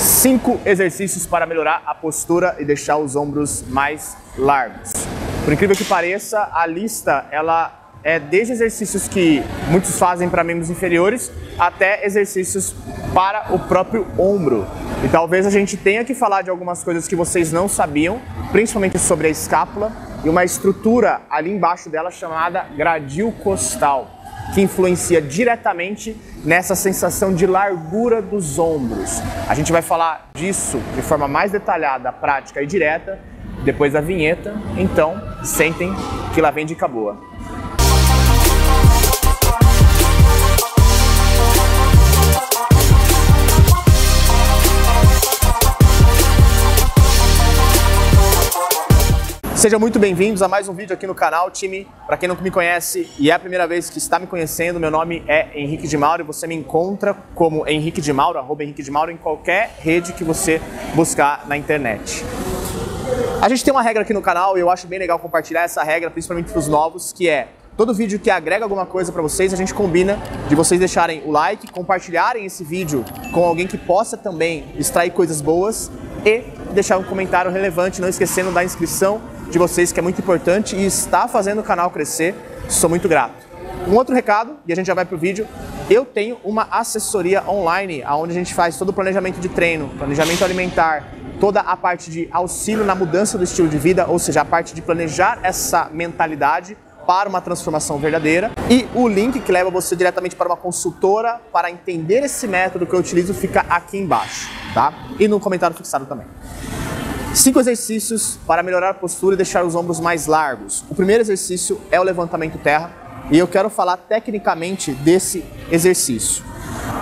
5 exercícios para melhorar a postura e deixar os ombros mais largos. Por incrível que pareça, a lista ela é desde exercícios que muitos fazem para membros inferiores até exercícios para o próprio ombro. E talvez a gente tenha que falar de algumas coisas que vocês não sabiam, principalmente sobre a escápula e uma estrutura ali embaixo dela chamada gradil costal, que influencia diretamente nessa sensação de largura dos ombros. A gente vai falar disso de forma mais detalhada, prática e direta depois da vinheta, então sentem que lá vem dica boa. Sejam muito bem-vindos a mais um vídeo aqui no canal, time. Para quem não me conhece e é a primeira vez que está me conhecendo, meu nome é Henrique de Mauro e você me encontra como Henrique de Mauro, @Henrique de Mauro, em qualquer rede que você buscar na internet. A gente tem uma regra aqui no canal e eu acho bem legal compartilhar essa regra, principalmente para os novos, que é todo vídeo que agrega alguma coisa para vocês, a gente combina de vocês deixarem o like, compartilharem esse vídeo com alguém que possa também extrair coisas boas e deixar um comentário relevante, não esquecendo da inscrição de vocês, que é muito importante e está fazendo o canal crescer. Sou muito grato. Um outro recado, e a gente já vai pro vídeo, eu tenho uma assessoria online, onde a gente faz todo o planejamento de treino, planejamento alimentar, toda a parte de auxílio na mudança do estilo de vida, ou seja, a parte de planejar essa mentalidade para uma transformação verdadeira. E o link que leva você diretamente para uma consultora para entender esse método que eu utilizo fica aqui embaixo, tá? E no comentário fixado também. 5 exercícios para melhorar a postura e deixar os ombros mais largos. O primeiro exercício é o levantamento terra e eu quero falar tecnicamente desse exercício.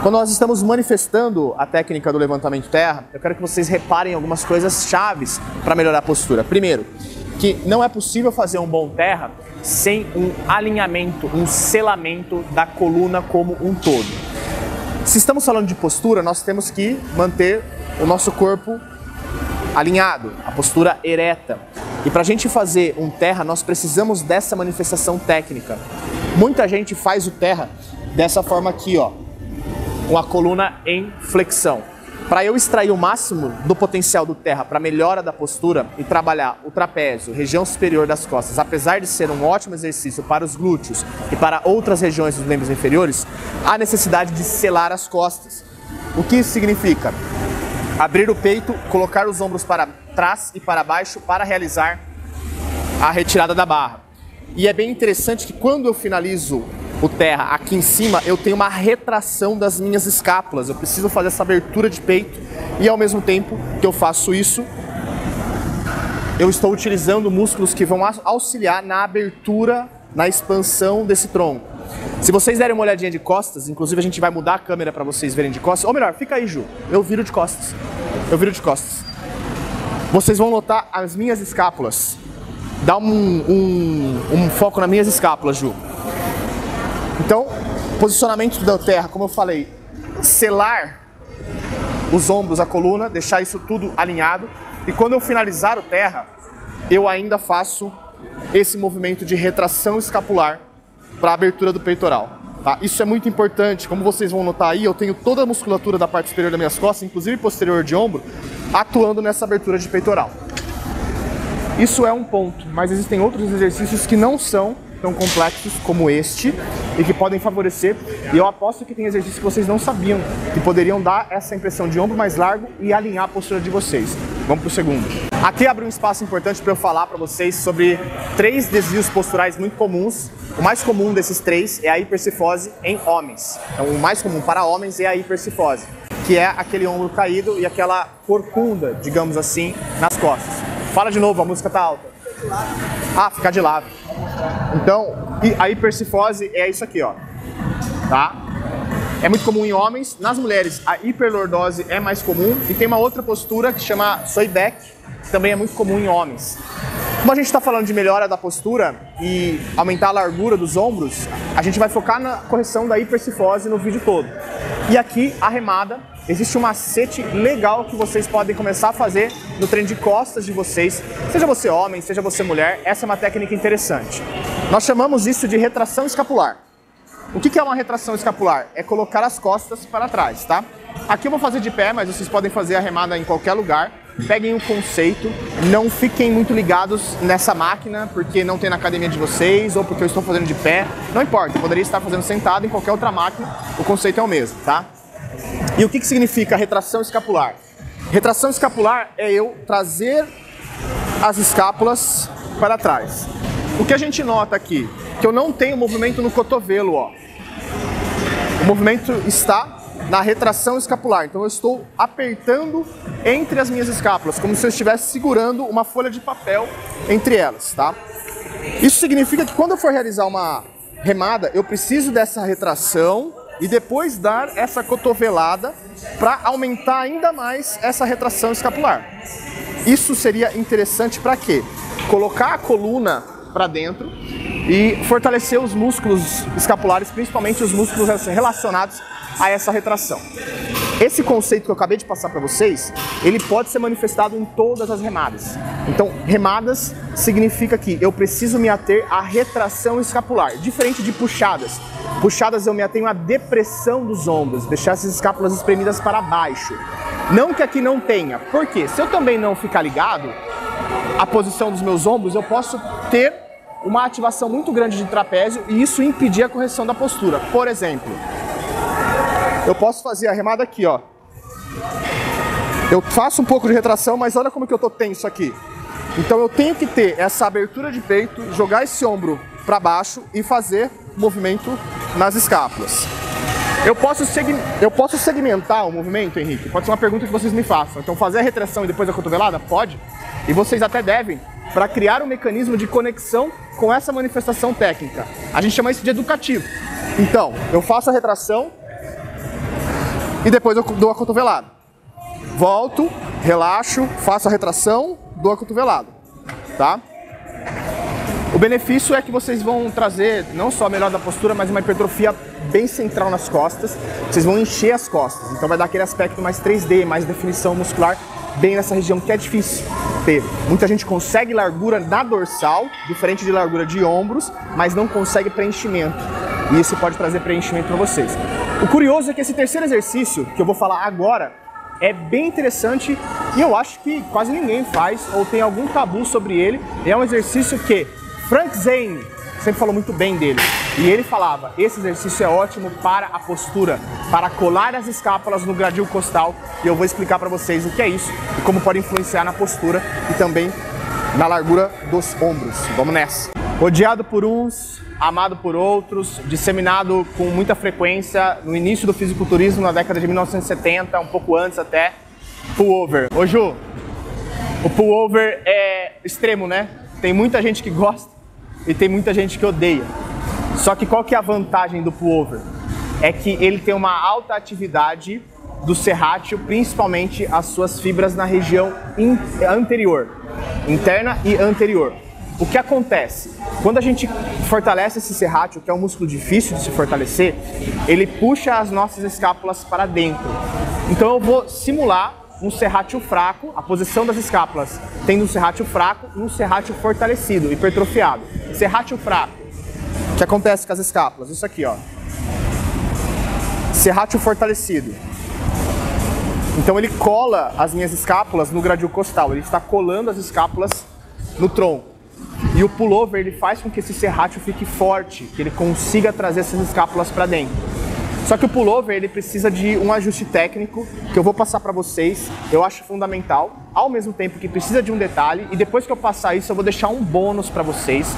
Quando nós estamos manifestando a técnica do levantamento terra, eu quero que vocês reparem algumas coisas chaves para melhorar a postura. Primeiro, que não é possível fazer um bom terra sem um alinhamento, um selamento da coluna como um todo. Se estamos falando de postura, nós temos que manter o nosso corpo alinhado, a postura ereta. E para a gente fazer um terra, nós precisamos dessa manifestação técnica. Muita gente faz o terra dessa forma aqui, ó, com a coluna em flexão. Para eu extrair o máximo do potencial do terra para melhora da postura e trabalhar o trapézio, região superior das costas, apesar de ser um ótimo exercício para os glúteos e para outras regiões dos membros inferiores, há necessidade de selar as costas. O que isso significa? Abrir o peito, colocar os ombros para trás e para baixo para realizar a retirada da barra. E é bem interessante que quando eu finalizo o terra aqui em cima, eu tenho uma retração das minhas escápulas. Eu preciso fazer essa abertura de peito e ao mesmo tempo que eu faço isso, eu estou utilizando músculos que vão auxiliar na abertura, na expansão desse tronco. Se vocês derem uma olhadinha de costas, inclusive a gente vai mudar a câmera para vocês verem de costas, ou melhor, fica aí, Ju, eu viro de costas. Eu viro de costas. Vocês vão notar as minhas escápulas. Dá um foco nas minhas escápulas, Ju. Então, posicionamento da terra, como eu falei, selar os ombros, a coluna, deixar isso tudo alinhado. E quando eu finalizar o terra, eu ainda faço esse movimento de retração escapular para a abertura do peitoral. Tá? Isso é muito importante, como vocês vão notar aí, eu tenho toda a musculatura da parte superior das minhas costas, inclusive posterior de ombro, atuando nessa abertura de peitoral. Isso é um ponto, mas existem outros exercícios que não são tão complexos como este e que podem favorecer, e eu aposto que tem exercícios que vocês não sabiam, que poderiam dar essa impressão de ombro mais largo e alinhar a postura de vocês. Vamos pro segundo. Aqui abre um espaço importante para eu falar para vocês sobre 3 desvios posturais muito comuns. O mais comum desses 3 é a hipercifose em homens. Então, o mais comum para homens é a hipercifose, que é aquele ombro caído e aquela corcunda, digamos assim, nas costas. Fala de novo, a música tá alta. Ah, ficar de lado. Então, a hipercifose é isso aqui, ó. Tá? É muito comum em homens. Nas mulheres, a hiperlordose é mais comum. E tem uma outra postura que chama Soybeck, que também é muito comum em homens. Como a gente está falando de melhora da postura e aumentar a largura dos ombros, a gente vai focar na correção da hipercifose no vídeo todo. E aqui, a remada, existe um macete legal que vocês podem começar a fazer no treino de costas de vocês. Seja você homem, seja você mulher, essa é uma técnica interessante. Nós chamamos isso de retração escapular. O que é uma retração escapular? É colocar as costas para trás, tá? Aqui eu vou fazer de pé, mas vocês podem fazer a remada em qualquer lugar. Peguem o conceito, não fiquem muito ligados nessa máquina, porque não tem na academia de vocês, ou porque eu estou fazendo de pé. Não importa, eu poderia estar fazendo sentado em qualquer outra máquina, o conceito é o mesmo, tá? E o que significa retração escapular? Retração escapular é eu trazer as escápulas para trás. O que a gente nota aqui, que eu não tenho movimento no cotovelo, ó. O movimento está na retração escapular, então eu estou apertando entre as minhas escápulas, como se eu estivesse segurando uma folha de papel entre elas, tá? Isso significa que quando eu for realizar uma remada, eu preciso dessa retração e depois dar essa cotovelada para aumentar ainda mais essa retração escapular. Isso seria interessante para quê? Colocar a coluna para dentro e fortalecer os músculos escapulares, principalmente os músculos relacionados a essa retração. Esse conceito que eu acabei de passar para vocês, ele pode ser manifestado em todas as remadas. Então, remadas significa que eu preciso me ater à retração escapular, diferente de puxadas. Puxadas eu me atenho à depressão dos ombros, deixar essas escápulas espremidas para baixo. Não que aqui não tenha, porque se eu também não ficar ligado à posição dos meus ombros, eu posso ter uma ativação muito grande de trapézio e isso impedir a correção da postura. Por exemplo, eu posso fazer a remada aqui, ó. Eu faço um pouco de retração, mas olha como que eu tô tenso aqui. Então eu tenho que ter essa abertura de peito, jogar esse ombro para baixo e fazer movimento nas escápulas. Eu posso segmentar o movimento, Henrique? Pode ser uma pergunta que vocês me façam. Então fazer a retração e depois a cotovelada? Pode. E vocês até devem, para criar um mecanismo de conexão com essa manifestação técnica. A gente chama isso de educativo. Então, eu faço a retração e depois eu dou a cotovelada. Volto, relaxo, faço a retração, dou a cotovelada, tá? O benefício é que vocês vão trazer não só a melhora da postura, mas uma hipertrofia bem central nas costas. Vocês vão encher as costas, então vai dar aquele aspecto mais 3D, mais definição muscular, bem nessa região que é difícil ter. Muita gente consegue largura na dorsal, diferente de largura de ombros, mas não consegue preenchimento. E isso pode trazer preenchimento para vocês. O curioso é que esse terceiro exercício, que eu vou falar agora, é bem interessante e eu acho que quase ninguém faz ou tem algum tabu sobre ele. É um exercício que Frank Zane sempre falou muito bem dele. E ele falava, esse exercício é ótimo para a postura, para colar as escápulas no gradil costal. E eu vou explicar para vocês o que é isso e como pode influenciar na postura e também na largura dos ombros. Vamos nessa! Odiado por uns, amado por outros, disseminado com muita frequência no início do fisiculturismo, na década de 1970, um pouco antes até, pullover. Ô Ju, o pullover é extremo, né? Tem muita gente que gosta e tem muita gente que odeia. Só que qual que é a vantagem do pullover? É que ele tem uma alta atividade do serrátil, principalmente as suas fibras na região anterior, interna e anterior. O que acontece? Quando a gente fortalece esse serrátil, que é um músculo difícil de se fortalecer, ele puxa as nossas escápulas para dentro. Então eu vou simular um serrátil fraco, a posição das escápulas tendo um serrátil fraco e um serrátil fortalecido, hipertrofiado. Serrátil fraco, o que acontece com as escápulas? Isso aqui, ó. Serrátil fortalecido. Então ele cola as minhas escápulas no gradil costal, ele está colando as escápulas no tronco. E o pullover ele faz com que esse serrátil fique forte, que ele consiga trazer essas escápulas para dentro. Só que o pullover ele precisa de um ajuste técnico que eu vou passar para vocês, eu acho fundamental, ao mesmo tempo que precisa de um detalhe, e depois que eu passar isso eu vou deixar um bônus para vocês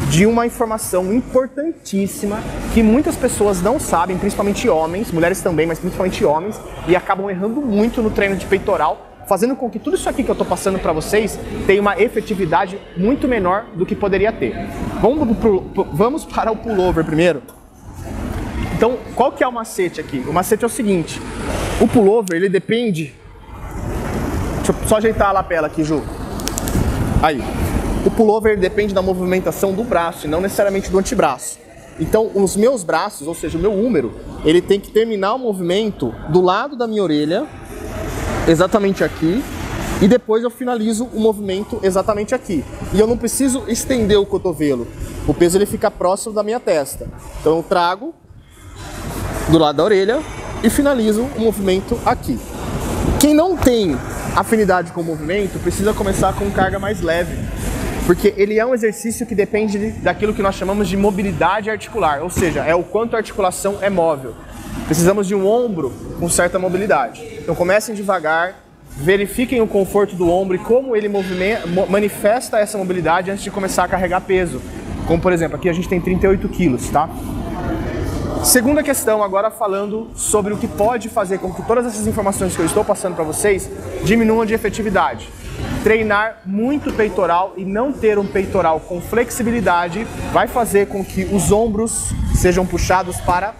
de uma informação importantíssima que muitas pessoas não sabem, principalmente homens, mulheres também, mas principalmente homens, e acabam errando muito no treino de peitoral, fazendo com que tudo isso aqui que eu estou passando para vocês tenha uma efetividade muito menor do que poderia ter. Vamos para o pullover primeiro. Então, qual que é o macete aqui? O macete é o seguinte, o pullover, ele depende... Deixa eu só ajeitar a lapela aqui, Ju. Aí. O pullover depende da movimentação do braço e não necessariamente do antebraço. Então, os meus braços, ou seja, o meu húmero, ele tem que terminar o movimento do lado da minha orelha, exatamente aqui, e depois eu finalizo o movimento exatamente aqui. E eu não preciso estender o cotovelo, o peso ele fica próximo da minha testa. Então eu trago, do lado da orelha e finalizo o movimento aqui. Quem não tem afinidade com o movimento precisa começar com carga mais leve, porque ele é um exercício que depende daquilo que nós chamamos de mobilidade articular, ou seja, é o quanto a articulação é móvel. Precisamos de um ombro com certa mobilidade. Então comecem devagar, verifiquem o conforto do ombro e como ele manifesta essa mobilidade antes de começar a carregar peso. Como por exemplo, aqui a gente tem 38 quilos, tá? Segunda questão, agora falando sobre o que pode fazer com que todas essas informações que eu estou passando para vocês diminuam de efetividade. Treinar muito peitoral e não ter um peitoral com flexibilidade vai fazer com que os ombros sejam puxados para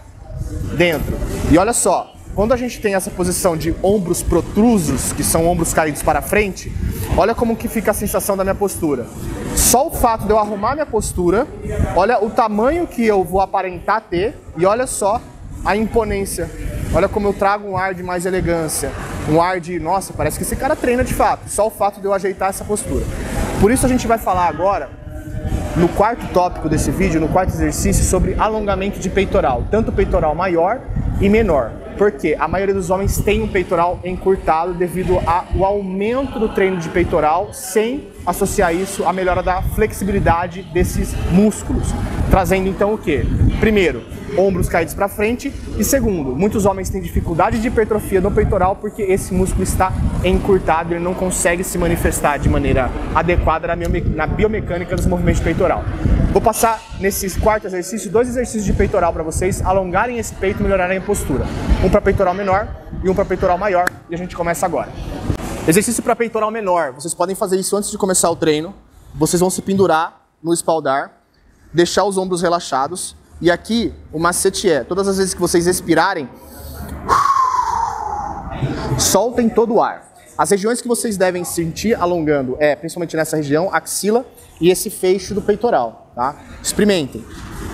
dentro. E olha só, quando a gente tem essa posição de ombros protrusos, que são ombros caídos para frente, olha como que fica a sensação da minha postura. Só o fato de eu arrumar minha postura, olha o tamanho que eu vou aparentar ter e olha só a imponência. Olha como eu trago um ar de mais elegância, um ar de, nossa, parece que esse cara treina de fato, só o fato de eu ajeitar essa postura. Por isso a gente vai falar agora, no quarto tópico desse vídeo, no quarto exercício, sobre alongamento de peitoral, tanto peitoral maior e menor. Porque a maioria dos homens tem um peitoral encurtado devido ao aumento do treino de peitoral, sem associar isso à melhora da flexibilidade desses músculos. Trazendo então o quê? Primeiro, ombros caídos para frente e segundo, muitos homens têm dificuldade de hipertrofia no peitoral porque esse músculo está encurtado e ele não consegue se manifestar de maneira adequada na biomecânica dos movimentos de peitoral. Vou passar nesses quarto exercício 2 exercícios de peitoral para vocês alongarem esse peito e melhorarem a postura. Um para peitoral menor e um para peitoral maior e a gente começa agora. Exercício para peitoral menor, vocês podem fazer isso antes de começar o treino. Vocês vão se pendurar no espaldar, deixar os ombros relaxados e aqui o macete é, todas as vezes que vocês expirarem, soltem todo o ar. As regiões que vocês devem sentir alongando é, principalmente nessa região, axila e esse feixe do peitoral, tá? Experimentem.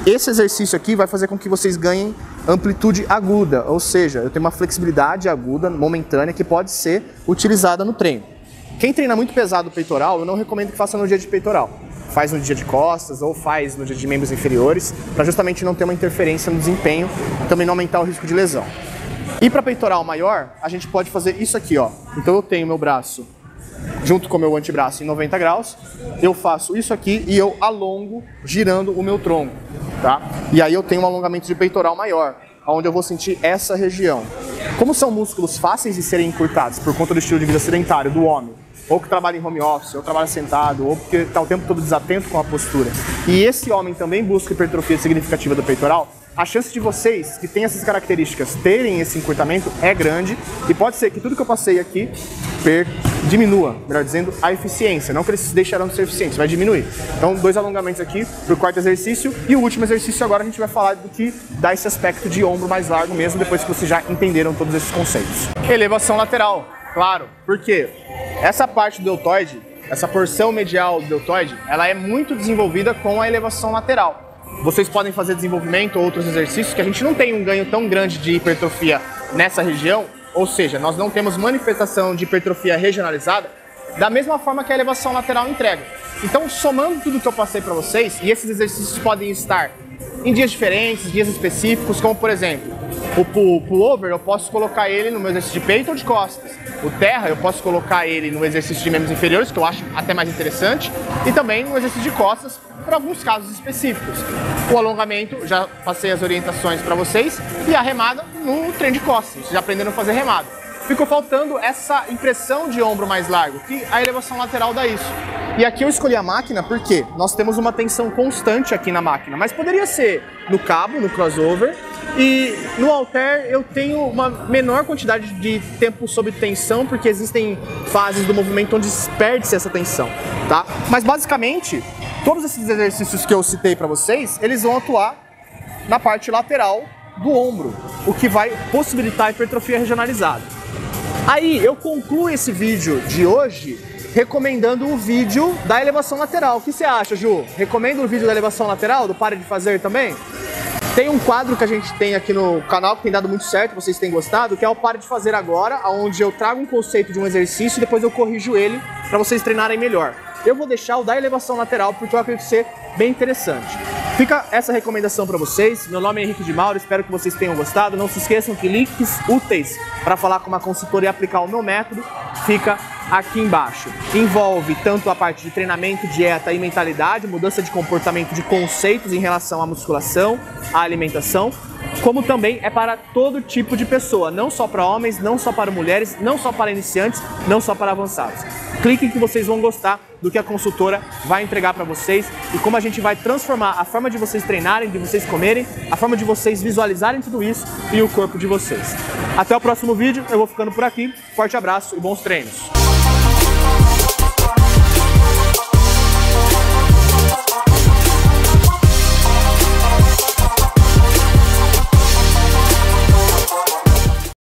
Esse exercício aqui vai fazer com que vocês ganhem amplitude aguda, ou seja, eu tenho uma flexibilidade aguda, momentânea, que pode ser utilizada no treino. Quem treina muito pesado o peitoral, eu não recomendo que faça no dia de peitoral. Faz no dia de costas ou faz no dia de membros inferiores, para justamente não ter uma interferência no desempenho e também não aumentar o risco de lesão. E para peitoral maior, a gente pode fazer isso aqui, ó. Então eu tenho meu braço junto com o meu antebraço em 90 graus, eu faço isso aqui e eu alongo girando o meu tronco, tá? E aí eu tenho um alongamento de peitoral maior, onde eu vou sentir essa região. Como são músculos fáceis de serem encurtados por conta do estilo de vida sedentário do homem, ou que trabalha em home office, ou trabalha sentado, ou porque está o tempo todo desatento com a postura, e esse homem também busca hipertrofia significativa do peitoral, a chance de vocês que têm essas características terem esse encurtamento é grande e pode ser que tudo que eu passei aqui diminua, melhor dizendo, a eficiência. Não que eles deixarão de ser eficientes, vai diminuir. Então, 2 alongamentos aqui para o quarto exercício e o último exercício agora a gente vai falar do que dá esse aspecto de ombro mais largo mesmo, depois que vocês já entenderam todos esses conceitos. Elevação lateral, claro, porque essa parte do deltoide, essa porção medial do deltoide, ela é muito desenvolvida com a elevação lateral. Vocês podem fazer desenvolvimento ou outros exercícios que a gente não tem um ganho tão grande de hipertrofia nessa região, ou seja, nós não temos manifestação de hipertrofia regionalizada da mesma forma que a elevação lateral entrega. Então, somando tudo que eu passei para vocês, e esses exercícios podem estar em dias diferentes, dias específicos, como por exemplo, o pullover eu posso colocar ele no meu exercício de peito ou de costas. O terra eu posso colocar ele no exercício de membros inferiores, que eu acho até mais interessante, e também no exercício de costas, para alguns casos específicos. O alongamento, já passei as orientações para vocês, e a remada no treino de costas, vocês já aprenderam a fazer remada. Ficou faltando essa impressão de ombro mais largo, que a elevação lateral dá isso. E aqui eu escolhi a máquina porque nós temos uma tensão constante aqui na máquina, mas poderia ser no cabo, no crossover, e no halter eu tenho uma menor quantidade de tempo sob tensão, porque existem fases do movimento onde perde-se essa tensão, tá? Mas basicamente, todos esses exercícios que eu citei para vocês, eles vão atuar na parte lateral do ombro, o que vai possibilitar a hipertrofia regionalizada. Aí eu concluo esse vídeo de hoje recomendando o vídeo da elevação lateral. O que você acha, Ju? Recomenda o vídeo da elevação lateral, do Pare de Fazer também? Tem um quadro que a gente tem aqui no canal que tem dado muito certo, vocês têm gostado, que é o Pare de Fazer Agora, onde eu trago um conceito de um exercício e depois eu corrijo ele para vocês treinarem melhor. Eu vou deixar o da elevação lateral porque eu acredito ser bem interessante. Fica essa recomendação para vocês. Meu nome é Henrique de Mauro, espero que vocês tenham gostado. Não se esqueçam que links úteis para falar com uma consultora e aplicar o meu método fica aqui embaixo. Envolve tanto a parte de treinamento, dieta e mentalidade, mudança de comportamento, de conceitos em relação à musculação, à alimentação, como também é para todo tipo de pessoa, não só para homens, não só para mulheres, não só para iniciantes, não só para avançados. Cliquem que vocês vão gostar do que a consultora vai entregar para vocês e como a gente vai transformar a forma de vocês treinarem, de vocês comerem, a forma de vocês visualizarem tudo isso e o corpo de vocês. Até o próximo vídeo, eu vou ficando por aqui. Forte abraço e bons treinos!